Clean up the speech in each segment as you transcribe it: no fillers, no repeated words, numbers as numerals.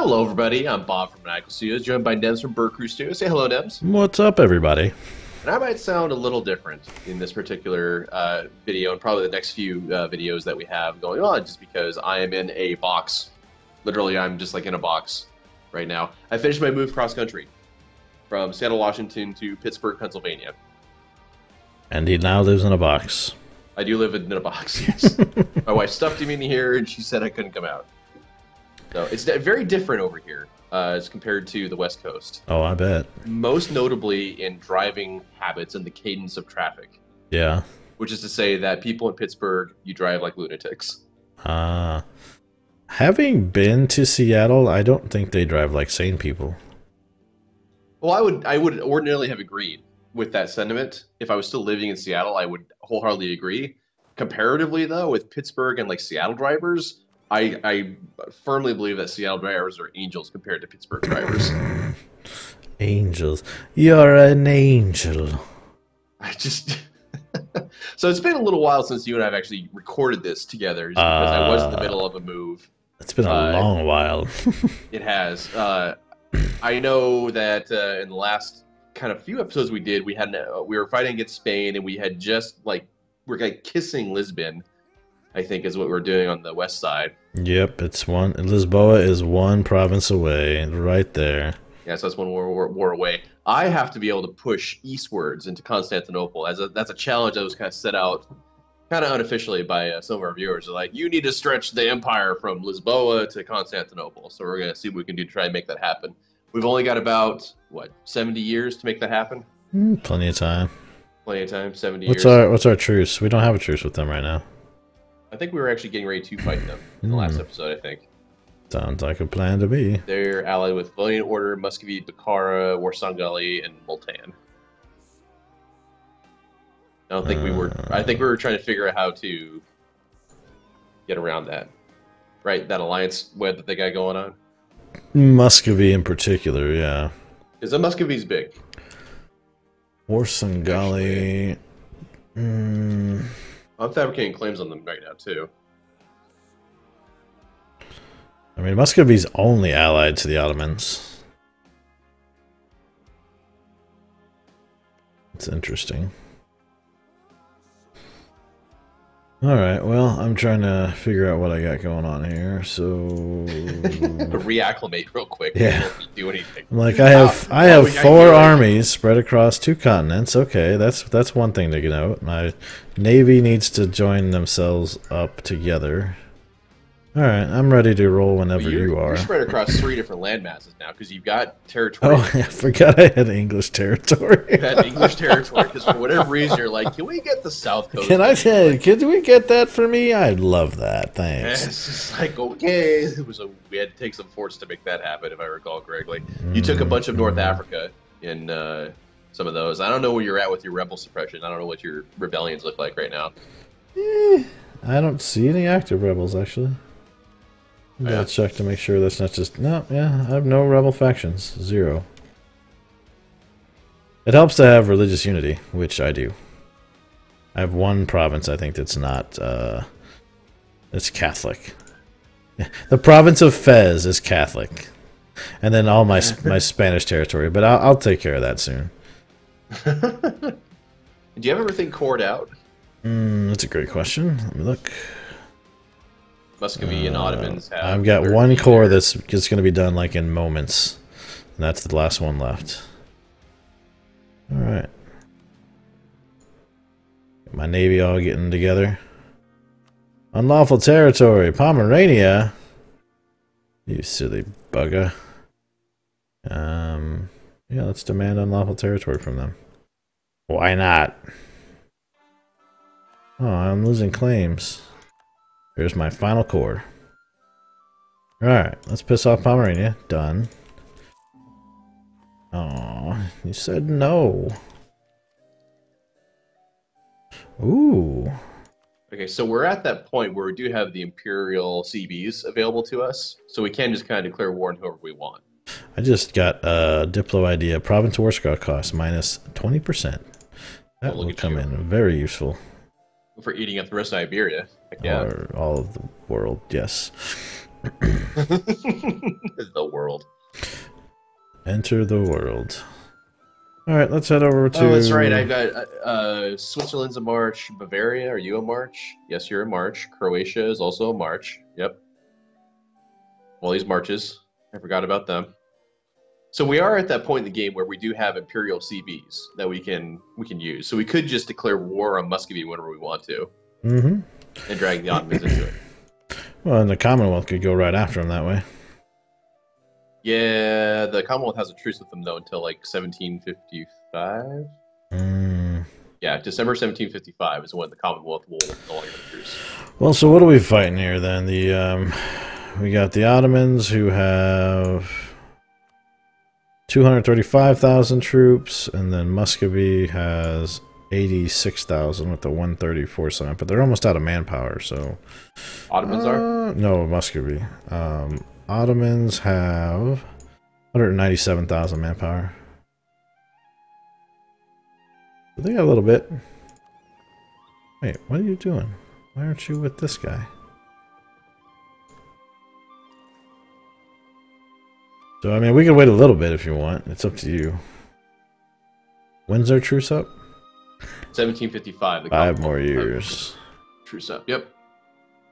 Hello, everybody. I'm Bob from Maniacal Studios, joined by Nems from BerCrew Studios. Say hello, Nems. What's up, everybody? And I might sound a little different in this particular video and probably the next few videos that we have going on, just because I am in a box. Literally, I'm just like in a box right now. I finished my move cross country from Seattle, Washington to Pittsburgh, Pennsylvania. And he now lives in a box. I do live in a box, yes. My wife stuffed him in here and she said I couldn't come out. So it's very different over here as compared to the West Coast. Oh, I bet. Most notably in driving habits and the cadence of traffic. Yeah. Which is to say that people in Pittsburgh, you drive like lunatics. Having been to Seattle, I don't think they drive like sane people. Well, I would ordinarily have agreed with that sentiment. If I was still living in Seattle, I would wholeheartedly agree. Comparatively, though, with Pittsburgh and like Seattle drivers, I firmly believe that Seattle drivers are angels compared to Pittsburgh drivers. Angels. You're an angel. I just... So it's been a little while since you and I have actually recorded this together, just because I was in the middle of a move. It's been a long while. It has. I know that in the last kind of few episodes we did, we were fighting against Spain, and we had just we're like kissing Lisbon, I think is what we're doing on the west side. Yep, it's one. Lisboa is one province away, right there. Yeah, so that's one war away. I have to be able to push eastwards into Constantinople. That's a challenge that was kind of set out kind of unofficially by some of our viewers. They're like, you need to stretch the empire from Lisboa to Constantinople. So we're going to see what we can do to try and make that happen. We've only got about, what, 70 years to make that happen? Plenty of time. Plenty of time, 70 years. What's our truce? We don't have a truce with them right now. I think we were actually getting ready to fight them in the last episode, I think. Sounds like a plan to me. They're allied with Valiant Order, Muscovy, Bukhara, Warsangali, and Multan. I don't think we were... I think we were trying to figure out how to get around that. Right? That alliance web that they got going on? Muscovy in particular, yeah. Because the Muscovy's big. Warsangali... I'm fabricating claims on them right now, too. I mean, Muscovy's only allied to the Ottomans. It's interesting. Alright, well, I'm trying to figure out what I got going on here, so... Reacclimate real quick. Yeah. Do anything. Like, I have four armies spread across 2 continents. Okay, that's one thing to note. My navy needs to join themselves up together. Alright, I'm ready to roll whenever you are. You're spread across 3 different land masses now, because you've got territory. Oh, I forgot I had English territory. You had English territory, because for whatever reason, you're like, can we get the South Coast? Can I say, could we get that for me? I'd love that, thanks. And it's just like, okay. We had to take some force to make that happen, if I recall correctly. You took a bunch of North Africa in some of those. I don't know where you're at with your rebel suppression. I don't know what your rebellions look like right now. I don't see any active rebels, actually. I'll check to make sure that's not just... No, yeah, I have no rebel factions. 0. It helps to have religious unity, which I do. I have one province, I think, that's not... it's Catholic. The province of Fez is Catholic. And then all my Spanish territory, but I'll take care of that soon. Do you have everything cored out? That's a great question. Let me look. Muscovy and Ottomans have... I've got one core that's just going to be done like in moments. And that's the last one left. Alright. My navy all getting together. Unlawful territory. Pomerania? You silly bugger. Yeah, let's demand unlawful territory from them. Why not? Oh, I'm losing claims. Here's my final core. Alright, let's piss off Pomerania. Done. Oh, you said no. Ooh. Okay, so we're at that point where we do have the Imperial CBs available to us, so we can just kind of declare war on whoever we want. I just got a Diplo idea. Province war score cost minus 20%. That will come in very useful. For eating up the rest of Iberia. Heck yeah. Or all of the world, yes. The world. Enter the world. All right, let's head over to... Oh, that's right. I got Switzerland's a March. Bavaria, are you a March? Yes, you're a March. Croatia is also a March. Yep. All these marches. I forgot about them. So we are at that point in the game where we do have Imperial CBs that we can use. So we could just declare war on Muscovy whenever we want to. Mm-hmm. And drag the Ottomans into it. Well, and the Commonwealth could go right after them that way. Yeah, the Commonwealth has a truce with them, though, until, like, 1755? Yeah, December 1755 is when the Commonwealth will no longer have a truce. Well, so what are we fighting here, then? We got the Ottomans, who have 235,000 troops, and then Muscovy has 86,000 with the 134 sign, but they're almost out of manpower, so... Ottomans are? No, Muscovy. Ottomans have 197,000 manpower. So they got a little bit. Wait, what are you doing? Why aren't you with this guy? So, I mean, we can wait a little bit if you want. It's up to you. When's their truce up? 1755. 5 more years. Truce up, yep.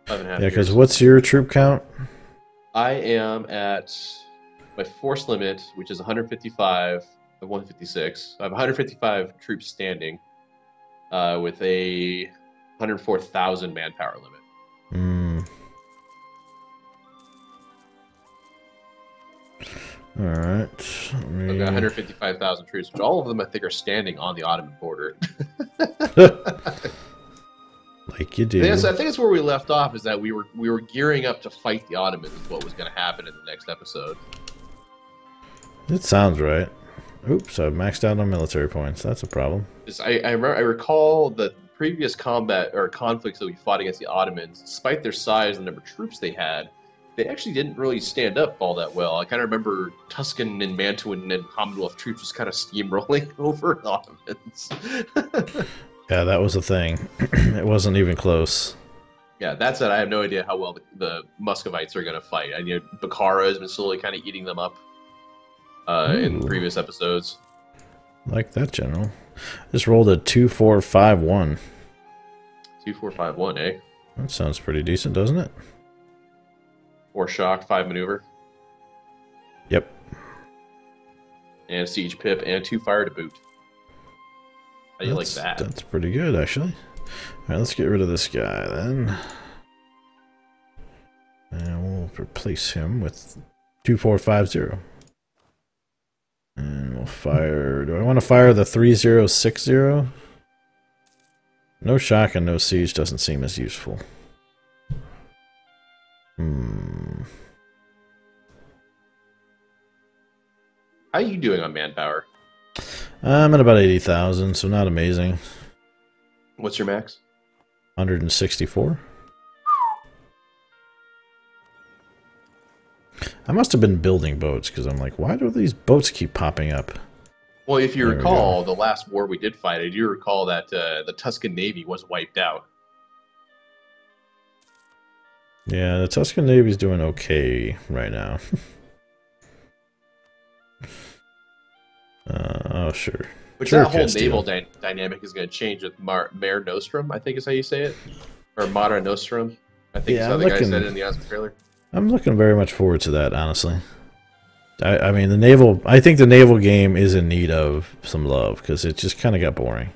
5.5 years. Yeah, because what's your troop count? I am at my force limit, which is 155 of 156. I have 155 troops standing with a 104,000 manpower limit. Alright. I've got 155,000 troops, which all of them I think are standing on the Ottoman border. Like you do. I think it's where we left off, is that we were gearing up to fight the Ottomans, is what was going to happen in the next episode. It sounds right. Oops, I've maxed out on military points. That's a problem. I recall the previous combat or conflicts that we fought against the Ottomans, despite their size and the number of troops they had, they actually didn't really stand up all that well. I kind of remember Tuscan and Mantuan and Commonwealth troops just kind of steamrolling over the Ottomans. Yeah, that was a thing. It wasn't even close. Yeah, that said, I have no idea how well the Muscovites are going to fight. I know Bukhara has been slowly kind of eating them up in previous episodes. Like that, General. Just rolled a 2-4-5-1. 2-4-5-1, eh? That sounds pretty decent, doesn't it? 4 shock, 5 maneuver. Yep. And siege pip, and 2 fire to boot. How do you like that? That's pretty good, actually. Alright, let's get rid of this guy, then. And we'll replace him with 2-4-5-0. And we'll fire... Do I want to fire the 3-0-6-0? No shock and no siege doesn't seem as useful. How are you doing on manpower? I'm at about 80,000, so not amazing. What's your max? 164. I must have been building boats, because I'm like, why do these boats keep popping up? Well, if you recall, the last war we did fight, I do recall that the Tuscan Navy was wiped out. Yeah, the Tuscan Navy's doing okay right now. Oh, sure. Which sure, that whole naval dynamic is going to change with Mare Nostrum, I think is how you say it. Or Mare Nostrum, I think is how the guy said it in the Oscar trailer. I'm looking very much forward to that, honestly. I mean, the naval... I think the naval game is in need of some love, because it just kind of got boring.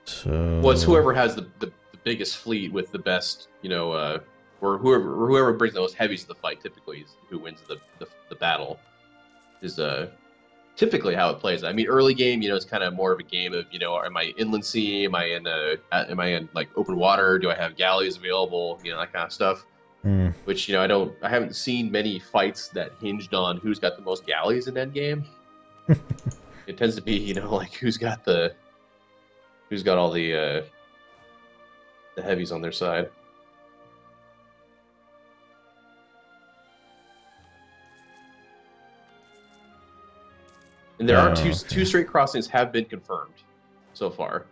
So... Well, it's whoever has the biggest fleet with the best, you know, or whoever brings the most heavies to the fight typically is who wins the battle. Is typically how it plays. I mean, early game, you know, it's kind of more of a game of, you know, am I inland sea? Am I in like open water? Do I have galleys available? You know, that kind of stuff. Which, you know, I haven't seen many fights that hinged on who's got the most galleys in endgame. It tends to be, you know, like who's got all the heavies on their side. And there are two straight crossings have been confirmed so far.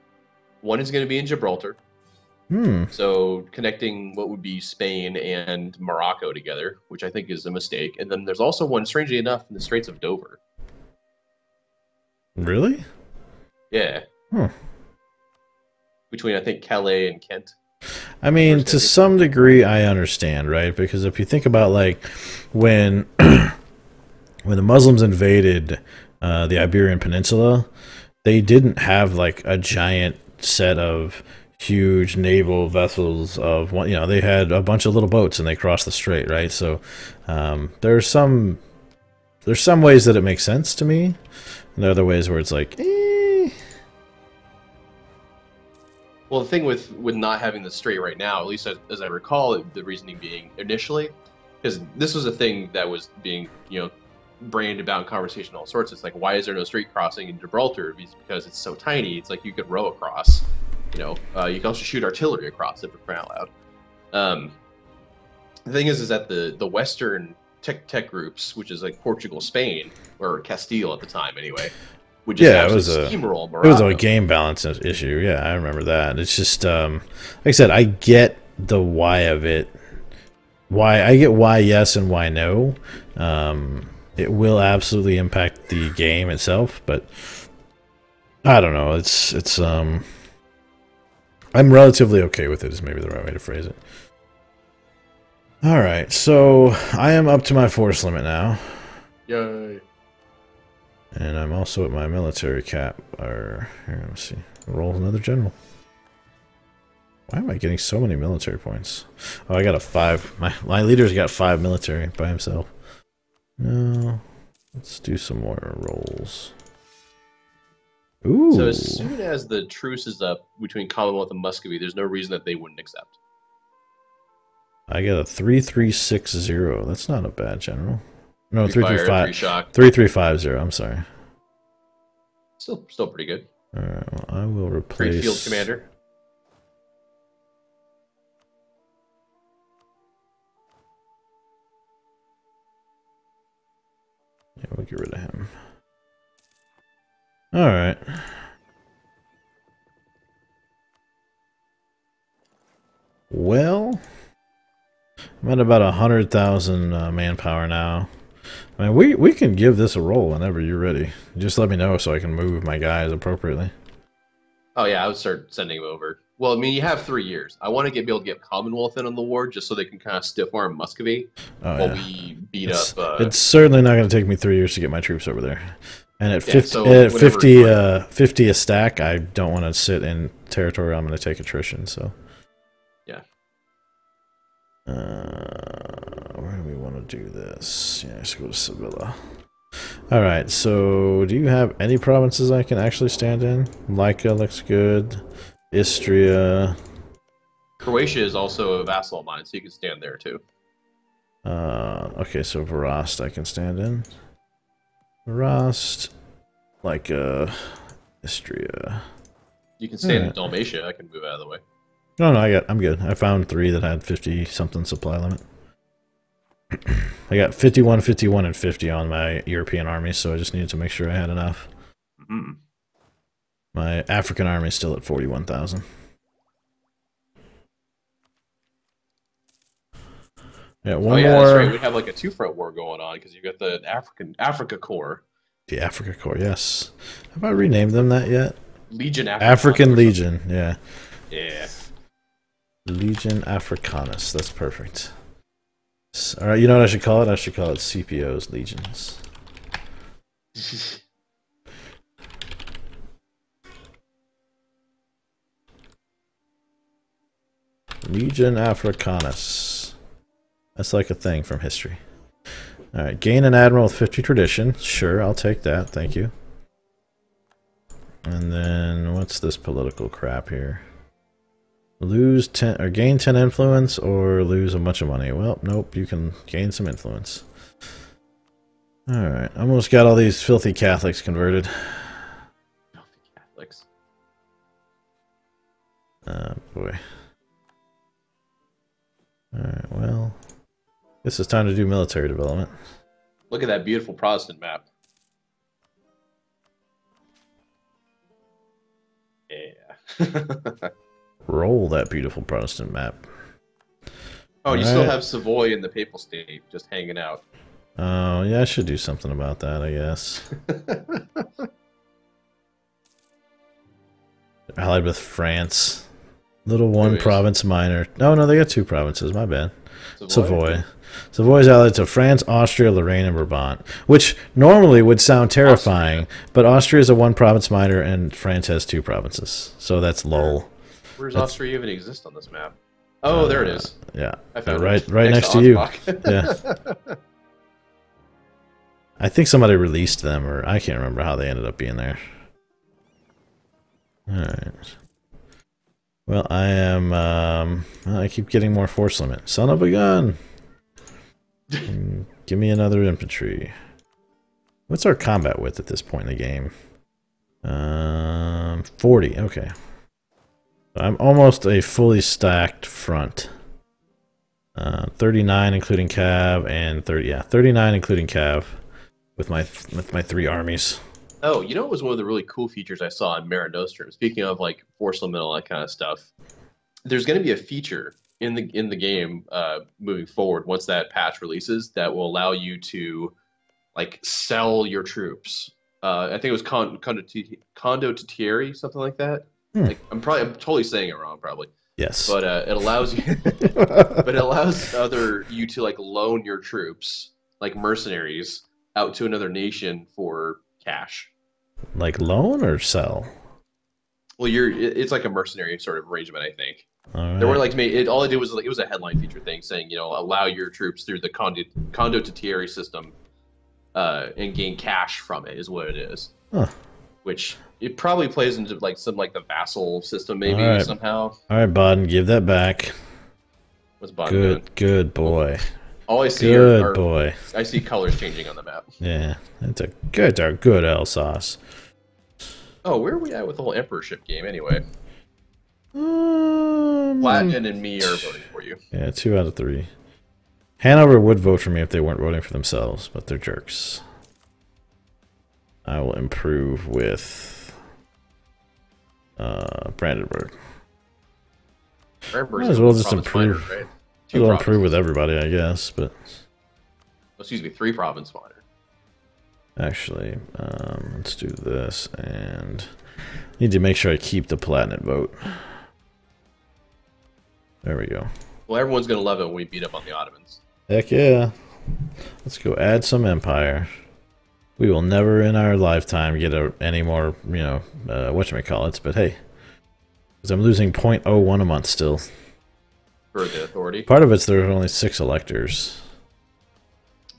One is going to be in Gibraltar. So connecting what would be Spain and Morocco together, which I think is a mistake. And then there's also one, strangely enough, in the Straits of Dover. Really? Yeah. Huh. Between, I think, Calais and Kent. I mean, to some degree, I understand, right? Because if you think about, like, when when the Muslims invaded the Iberian Peninsula, they didn't have, like, a giant set of huge naval vessels of one. You know, they had a bunch of little boats and they crossed the strait, right? So there's some ways that it makes sense to me, and there are other ways where it's like, eh. Well, the thing with not having the strait right now, at least as I recall, the reasoning being initially, because this was a thing that was being, brained about in conversation, all sorts. It's like, why is there no strait crossing in Gibraltar? It's because it's so tiny. It's like you could row across. You can also shoot artillery across it, for crying out loud. The thing is that the Western tech groups, which is like Portugal, Spain, or Castile at the time, anyway, would just it was steamroll Morocco. It was a game balance issue. Yeah, I remember that. It's just like I said, I get the why of it. I get why yes and why no. It will absolutely impact the game itself, but I don't know. It's I'm relatively okay with it, is maybe the right way to phrase it. Alright, so I am up to my force limit now. Yay. And I'm also at my military cap. Here, let's see. Roll another general. Why am I getting so many military points? Oh, I got a 5. My leader's got 5 military by himself. No. Let's do some more rolls. Ooh. So as soon as the truce is up between Commonwealth and Muscovy, there's no reason that they wouldn't accept. I got a 3360. That's not a bad general. No, 335. 3350. I'm sorry. Still pretty good. All right. Well, I will replace. Great field commander. Yeah, we'll get rid of him. All right. Well, I'm at about 100,000 manpower now. I mean, we can give this a roll whenever you're ready. Just let me know so I can move my guys appropriately. Oh yeah, I would start sending them over. Well, I mean, you have 3 years. I want to be able to get Commonwealth in on the war just so they can kind of stiff arm Muscovy while we beat up. It's certainly not going to take me 3 years to get my troops over there. And at 50 a stack, I don't want to sit in territory I'm going to take attrition. So yeah. Where do we want to do this? Yeah, let's go to Sevilla. All right. So, do you have any provinces I can actually stand in? Lucca looks good. Istria. Croatia is also a vassal of mine, so you can stand there too. Okay, so Varast I can stand in. Varast, like Istria. You can stand in Dalmatia. I can move out of the way. No, I'm good. I found 3 that had 50 something supply limit. I got 51, 51, and 50 on my European army, so I just needed to make sure I had enough. Mm-hmm. My African army is still at 41,000. Yeah, one more. That's right. We have like a 2-front war going on because you got the Africa Corps. The Africa Corps, yes. Have I renamed them that yet? Legion African Legion, yeah. Yeah. Legion Africanus. That's perfect. All right, you know what I should call it? I should call it CPO's Legions. Legion Africanus. That's like a thing from history. All right, gain an admiral with 50 tradition. Sure, I'll take that. Thank you. And then what's this political crap here? Lose 10 or gain 10 influence or lose a bunch of money. Well, nope, you can gain some influence. Alright, almost got all these filthy Catholics converted. Filthy Catholics. Boy. Alright, well, guess it's time to do military development. Look at that beautiful Protestant map. Yeah. Roll that beautiful Protestant map. Oh, you still have Savoy in the Papal State just hanging out. Oh, yeah, I should do something about that, I guess. allied with France. Little one Anyways. province minor. No, they got 2 provinces. My bad. Savoy. Savoy is allied to France, Austria, Lorraine, and Brabant, which normally would sound terrifying, but Austria is a 1 province minor, and France has 2 provinces. So that's lol. Where does Austria even exist on this map? Oh, there it is. Yeah, I found right it. next to you. Yeah. I think somebody released them, or I can't remember how they ended up being there. Alright. Well, I am, I keep getting more force limit. Son of a gun! Give me another infantry. What's our combat width at this point in the game? 40, okay. I'm almost a fully stacked front. 39 including cav, and 39 including cav with my 3 armies. Oh, you know what was one of the really cool features I saw in Mare Nostrum? Speaking of like force limit and all that kind of stuff, there's going to be a feature in the game moving forward once that patch releases that will allow you to like sell your troops. I think it was condottieri, something like that. Like I'm totally saying it wrong, probably. Yes. But it allows you, but it allows you to like loan your troops, like mercenaries, out to another nation for cash. Like loan or sell? Well, it's like a mercenary sort of arrangement, I think. All right. There were like all I did was like it was a headline feature thing saying, you know, allow your troops through the condottieri system and gain cash from it is what it is. Huh. Which it probably plays into like some like the vassal system maybe somehow. All right, Baden, give that back. What's Baden doing? Good boy. All I see boy. I see colors changing on the map. Yeah, that's a good Alsace. Oh, where are we at with the whole emperorship game anyway? Platinum and me are voting for you. Yeah, 2 out of 3. Hanover would vote for me if they weren't voting for themselves, but they're jerks. I will improve with Brandenburg. Might as well just improve. Minor, right? I'll improve with everybody, I guess, but... Excuse me, 3 province minor. Actually, let's do this, and... need to make sure I keep the Palatinate vote. There we go. Well, everyone's going to love it when we beat up on the Ottomans. Heck yeah. Let's go add some empire. We will never in our lifetime get any more, you know, whatchamacallits, but hey. Because I'm losing 0.01 a month still. For the authority? Part of it's there are only 6 electors.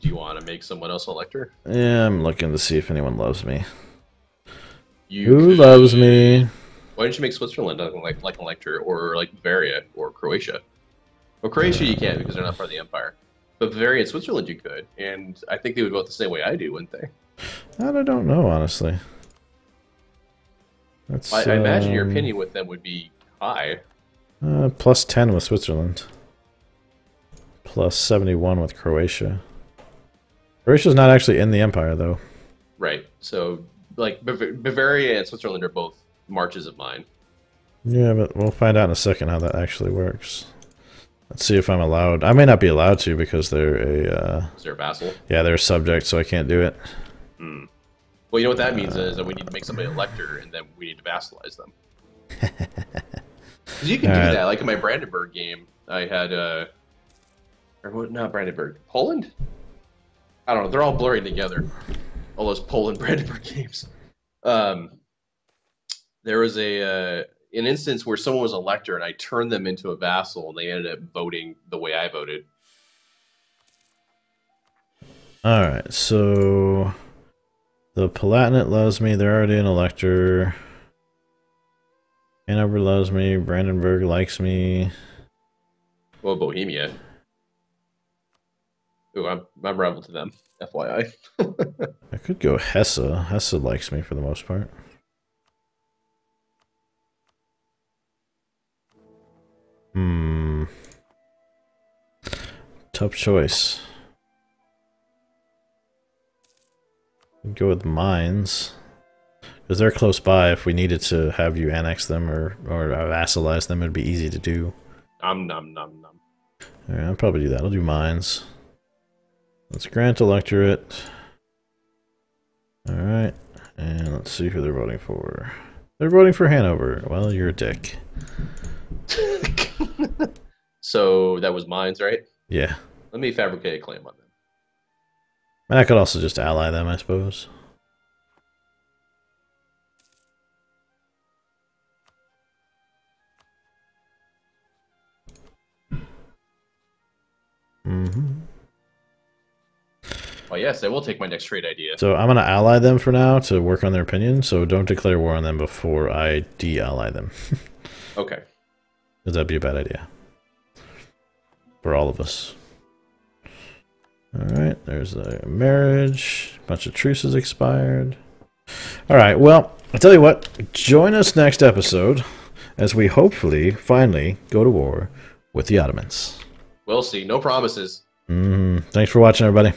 Do you want to make someone else elector? Yeah, I'm looking to see if anyone loves me. Who loves me? Why don't you make Switzerland like an elector, or like Bavaria, or Croatia? Well, Croatia you can't because they're not part of the empire. But Bavaria and Switzerland you could, and I think they would vote the same way I do, wouldn't they? I don't know, honestly. I imagine your opinion with them would be high. Plus 10 with Switzerland. Plus 71 with Croatia. Croatia's not actually in the empire, though. Right. So, like, Bavaria and Switzerland are both marches of mine. Yeah, but we'll find out in a second how that actually works. Let's see if I'm allowed. I may not be allowed to because they're a... Is there a vassal? Yeah, they're a subject, so I can't do it. Hmm. Well, you know what that means is that we need to make somebody elector, and then we need to vassalize them. Because you can do that. Like in my Brandenburg game, I had... or what? Not Brandenburg. Poland? I don't know. They're all blurring together. All those Poland Brandenburg games. There was an instance where someone was elector, and I turned them into a vassal, and they ended up voting the way I voted. Alright, so... the Palatinate loves me. They're already an elector. Hanover loves me. Brandenburg likes me. Well, Bohemia. Ooh, I'm rebel to them, FYI. I could go Hesse. Hesse likes me for the most part. Tough choice. Go with mines. Because they're close by. If we needed to have you annex them or vassalize them, it'd be easy to do. Alright, I'll probably do that. I'll do mines. Let's grant electorate. Alright. And let's see who they're voting for. They're voting for Hanover. Well, you're a dick. So that was mine's, right? Yeah. Let me fabricate a claim on them. And I could also just ally them, I suppose. Oh yes, I will take my next trade idea. So I'm going to ally them for now to work on their opinion, so don't declare war on them before I de-ally them. Okay. Because that'd be a bad idea. For all of us. Alright, there's a marriage. A bunch of truces expired. Alright, well, I'll tell you what. Join us next episode as we hopefully, finally, go to war with the Ottomans. We'll see. No promises. Thanks for watching, everybody.